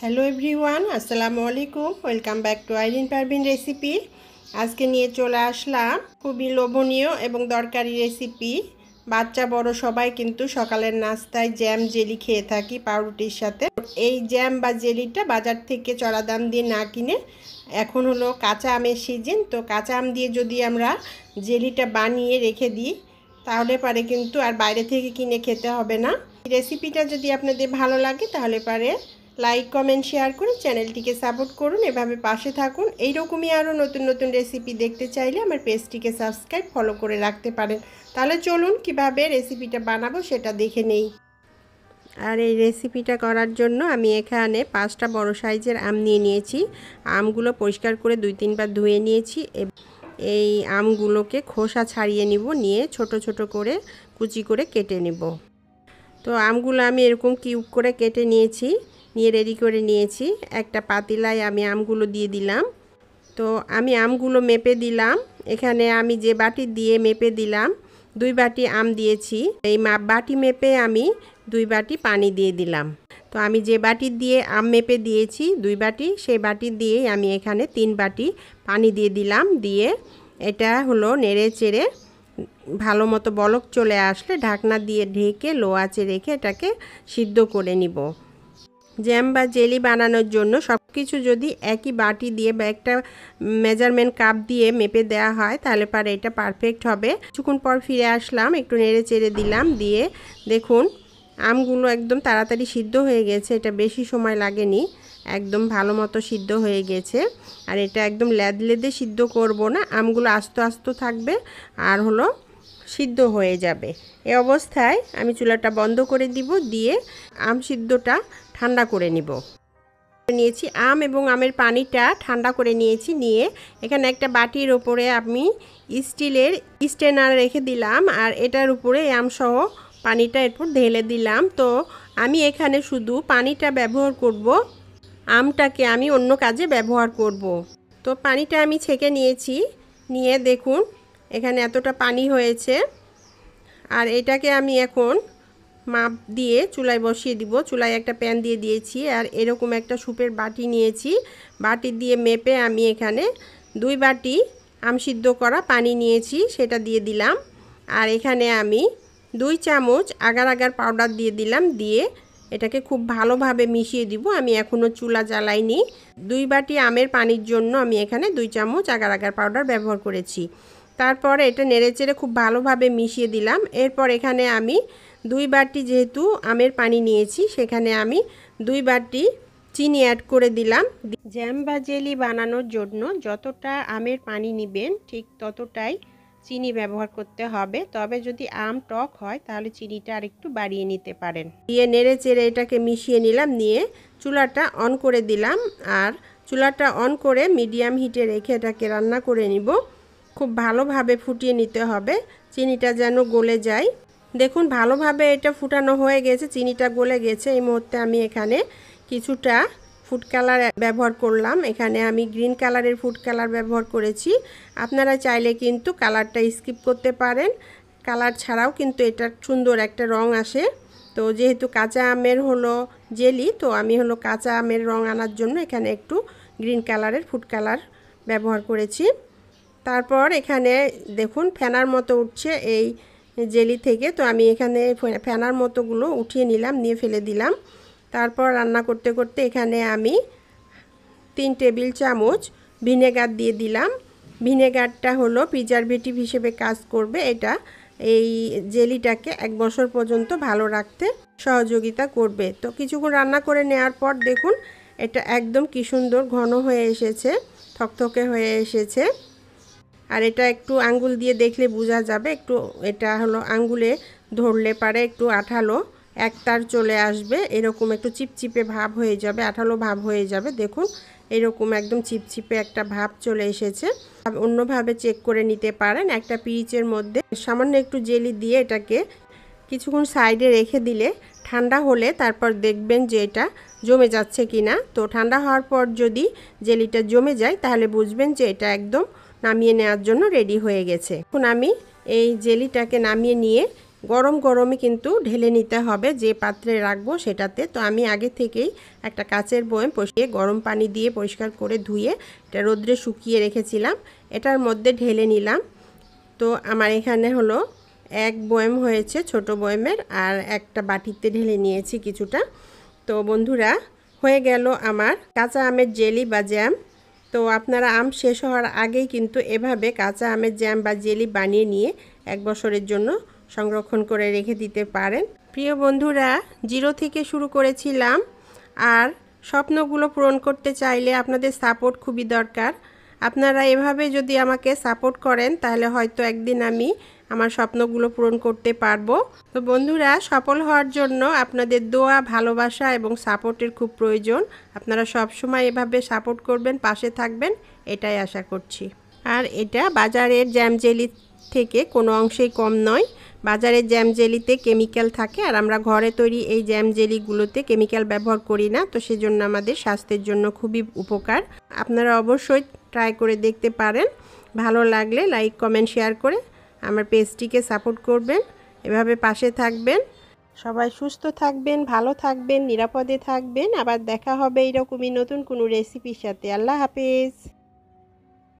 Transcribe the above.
Hello everyone, আসসালামু আলাইকুম। Welcome back to Irin Parvin recipe. আজকে নিয়ে চলে আসলাম খুবই লোভনীয় এবং দরকারি রেসিপি। বাচ্চা বড় সবাই কিন্তু সকালের নাস্তায় জ্যাম জেলি খেয়ে থাকি পাউরুটির সাথে। এই জ্যাম বা জেলিটা বাজার থেকে চড়া দাম দিয়ে না কিনে, এখন হলো কাঁচা আমের সিজন, তো কাঁচা আম দিয়ে যদি আমরা জেলিটা বানিয়ে রেখে দিই তাহলে পারে কিন্তু আর বাইরে থেকে কিনে খেতে হবে না। রেসিপিটা যদি আপনাদের ভালো লাগে তাহলে পারে লাইক কমেন্ট শেয়ার করে চ্যানেলটিকে সাপোর্ট করুন, এভাবে পাশে থাকুন। এইরকমই আরও নতুন নতুন রেসিপি দেখতে চাইলে আমার পেজটিকে সাবস্ক্রাইব ফলো করে রাখতে পারেন। তাহলে চলুন কিভাবে রেসিপিটা বানাবো সেটা দেখে নেই। আর এই রেসিপিটা করার জন্য আমি এখানে 5টা বড় সাইজের আম নিয়ে নিয়েছি। আমগুলো পরিষ্কার করে 2-3 বার ধুয়ে নিয়েছি। এই আমগুলোকে খোসা ছাড়িয়ে নিব, নিয়ে ছোট ছোট করে কুচি করে কেটে নিব। তো আমগুলো আমি এরকম কিউব করে কেটে নিয়েছি, নিয়ে রেডি করে নিয়েছি। একটা পাতিলায় আমি আমগুলো দিয়ে দিলাম। তো আমি আমগুলো মেপে দিলাম। এখানে আমি যে বাটি দিয়ে মেপে দিলাম 2 বাটি আম দিয়েছি, এই বাটি মেপে আমি 2 বাটি পানি দিয়ে দিলাম। তো আমি যে বাটি দিয়ে আম মেপে দিয়েছি 2 বাটি, সেই বাটি দিয়ে আমি এখানে 3 বাটি পানি দিয়ে দিলাম। দিয়ে এটা হলো নেড়ে চেড়ে ভালো মতো বলক চলে আসলে ঢাকনা দিয়ে ঢেকে লো আঁচে রেখে এটাকে সিদ্ধ করে নিব। জ্যাম বা জেলি বানানোর জন্য সব কিছু যদি একই বাটি দিয়ে বা একটা মেজারমেন্ট কাপ দিয়ে মেপে দেওয়া হয় তাহলে পারে এটা পারফেক্ট হবে। কিছুক্ষণ পর ফিরে আসলাম, একটু নেড়ে চেড়ে দিলাম। দিয়ে দেখুন আমগুলো একদম তাড়াতাড়ি সিদ্ধ হয়ে গেছে, এটা বেশি সময় লাগেনি, একদম ভালো মতো সিদ্ধ হয়ে গেছে। আর এটা একদম লেদে সিদ্ধ করব না, আমগুলো আস্তে আস্তে থাকবে আর হলো সিদ্ধ হয়ে যাবে। এই অবস্থায় আমি চুলাটা বন্ধ করে দিব, দিয়ে আম সিদ্ধটা ঠান্ডা করে নিব। নিয়েছি আম এবং আমের পানিটা ঠান্ডা করে নিয়েছি, নিয়ে এখানে একটা বাটির ওপরে আমি স্টিলের স্ট্রেনার রেখে দিলাম আর এটার উপরে আমসহ পানিটা এরপর ঢেলে দিলাম। তো আমি এখানে শুধু পানিটা ব্যবহার করব, আমটাকে আমি অন্য কাজে ব্যবহার করব। তো পানিটা আমি ছেঁকে নিয়েছি, নিয়ে দেখুন এখানে এতটা পানি হয়েছে। আর এটাকে আমি এখন মাপ দিয়ে চুলায় বসিয়ে দিব। চুলায় একটা প্যান দিয়ে দিয়েছি আর এরকম একটা সুপের বাটি নিয়েছি, বাটি দিয়ে মেপে আমি এখানে 2 বাটি আম সিদ্ধ করা পানি নিয়েছি, সেটা দিয়ে দিলাম। আর এখানে আমি 2 চামচ আগার আগার পাউডার দিয়ে দিলাম, দিয়ে এটাকে খুব ভালোভাবে মিশিয়ে দিব। আমি এখনও চুলা জ্বালাইনি। 2 বাটি আমের পানির জন্য আমি এখানে 2 চামচ আগার আগার পাউডার ব্যবহার করেছি। তারপরে এটা নেড়েচেড়ে খুব ভালোভাবে মিশিয়ে দিলাম। এরপর এখানে আমি 2 বাটি যেহেতু আমের পানি নিয়েছি, সেখানে আমি 2 বাটি চিনি অ্যাড করে দিলাম। জ্যাম বা জেলি বানানোর জন্য যতটা আমের পানি নেবেন ঠিক ততটাই চিনি ব্যবহার করতে হবে, তবে যদি আম টক হয় তাহলে চিনিটা আরেকটু বাড়িয়ে নিতে পারেন। দিয়ে নেড়ে চেড়ে এটাকে মিশিয়ে নিলাম, নিয়ে চুলাটা অন করে দিলাম। আর চুলাটা অন করে মিডিয়াম হিটে রেখে এটাকে রান্না করে নিব। খুব ভালোভাবে ফুটিয়ে নিতে হবে, চিনিটা যেন গলে যায়। দেখুন ভালোভাবে এটা ফুটানো হয়ে গেছে, চিনিটা গলে গেছে। এই মুহূর্তে আমি এখানে কিছুটা ফুড কালার ব্যবহার করলাম। এখানে আমি গ্রিন কালারের ফুড কালার ব্যবহার করেছি। আপনারা চাইলে কিন্তু কালারটা স্কিপ করতে পারেন, কালার ছাড়াও কিন্তু এটা সুন্দর একটা রং আসে। তো যেহেতু কাঁচা আমের হলো জেলি, তো আমি হলো কাঁচা আমের রং আনার জন্য এখানে একটু গ্রিন কালারের ফুড কালার ব্যবহার করেছি। তারপর এখানে দেখুন ফেনার মতো উঠছে এই জেলি থেকে, তো আমি এখানে ফেনার মতোগুলো উঠিয়ে নিলাম, নিয়ে ফেলে দিলাম। তারপর রান্না করতে করতে এখানে আমি 3 টেবিল চামচ ভিনেগার দিয়ে দিলাম। ভিনেগারটা হলো প্রিজারভেটিভ হিসেবে কাজ করবে, এটা এই জেলিটাকে 1 বছর পর্যন্ত ভালো রাখতে সহযোগিতা করবে। তো কিছুক্ষণ রান্না করে নেওয়ার পর দেখুন এটা একদম কি সুন্দর ঘন হয়ে এসেছে, থকথকে হয়ে এসেছে। আর এটা একটু আঙ্গুল দিয়ে দেখলে বোঝা যাবে, একটু এটা হলো আঙ্গুলে ধরলে পারে একটু আঠালো একতার চলে আসবে, এরকম একটু চিপচিপে ভাব হয়ে যাবে, আঠালো ভাব হয়ে যাবে। দেখুন এরকম একদম চিপচিপে একটা ভাব চলে এসেছে। অন্যভাবে চেক করে নিতে পারেন, একটা পিরিচের মধ্যে সামান্য একটু জেলি দিয়ে এটাকে কিছুক্ষণ সাইডে রেখে দিলে ঠান্ডা হলে তারপর দেখবেন যে এটা জমে যাচ্ছে কিনা। তো ঠান্ডা হওয়ার পর যদি জেলিটা জমে যায় তাহলে বুঝবেন যে এটা একদম নামিয়ে নেওয়ার জন্য রেডি হয়ে গেছে। এখন আমি এই জেলিটাকে নামিয়ে নিয়ে গরম গরমই কিন্তু ঢেলে নিতে হবে, যে পাত্রে রাখবো সেটাতে। তো আমি আগে থেকেই একটা কাচের বয়াম বসিয়ে গরম পানি দিয়ে পরিষ্কার করে ধুয়ে এটা রোদ্রে শুকিয়ে রেখেছিলাম, এটার মধ্যে ঢেলে নিলাম। তো আমার এখানে হলো এক বয়াম হয়েছে ছোট বয়ামের, আর একটা বাটিতে ঢেলে নিয়েছি কিছুটা। তো বন্ধুরা, হয়ে গেল আমার কাঁচা আমের জেলি বা জ্যাম। তো আপনারা আম শেষ হওয়ার আগেই কিন্তু এভাবে কাঁচা আমের জ্যাম বা জেলি বানিয়ে নিয়ে 1 বছরের জন্য সংরক্ষণ করে রেখে দিতে পারেন। প্রিয় বন্ধুরা, জিরো থেকে শুরু করেছিলাম, আর স্বপ্নগুলো পূরণ করতে চাইলে আপনাদের সাপোর্ট খুবই দরকার। আপনারা এভাবে যদি আমাকে সাপোর্ট করেন তাহলে হয়তো একদিন আমি আমার স্বপ্নগুলো পূরণ করতে পারবো। তো বন্ধুরা, সফল হওয়ার জন্য আপনাদের দোয়া, ভালোবাসা এবং সাপোর্টের খুব প্রয়োজন। আপনারা সব সময় এভাবে সাপোর্ট করবেন, পাশে থাকবেন, এটাই আশা করছি। আর এটা বাজারের জ্যাম জেলি থেকে কোনো অংশেই কম নয়। বাজারের জ্যাম জেলিতে কেমিক্যাল থাকে, আর আমরা ঘরে তৈরি এই জ্যাম জেলিগুলোতে কেমিক্যাল ব্যবহার করি না। তো সেজন্য আমাদের স্বাস্থ্যের জন্য খুবই উপকার। আপনারা অবশ্যই ট্রাই করে দেখতে পারেন। ভালো লাগলে লাইক, কমেন্ট, শেয়ার করে আমার পেজটিকে সাপোর্ট করবেন, এভাবে পাশে থাকবেন। সবাই সুস্থ থাকবেন, ভালো থাকবেন, নিরাপদে থাকবেন। আবার দেখা হবে এইরকমই নতুন কোনো রেসিপির সাথে। আল্লাহ হাফেজ।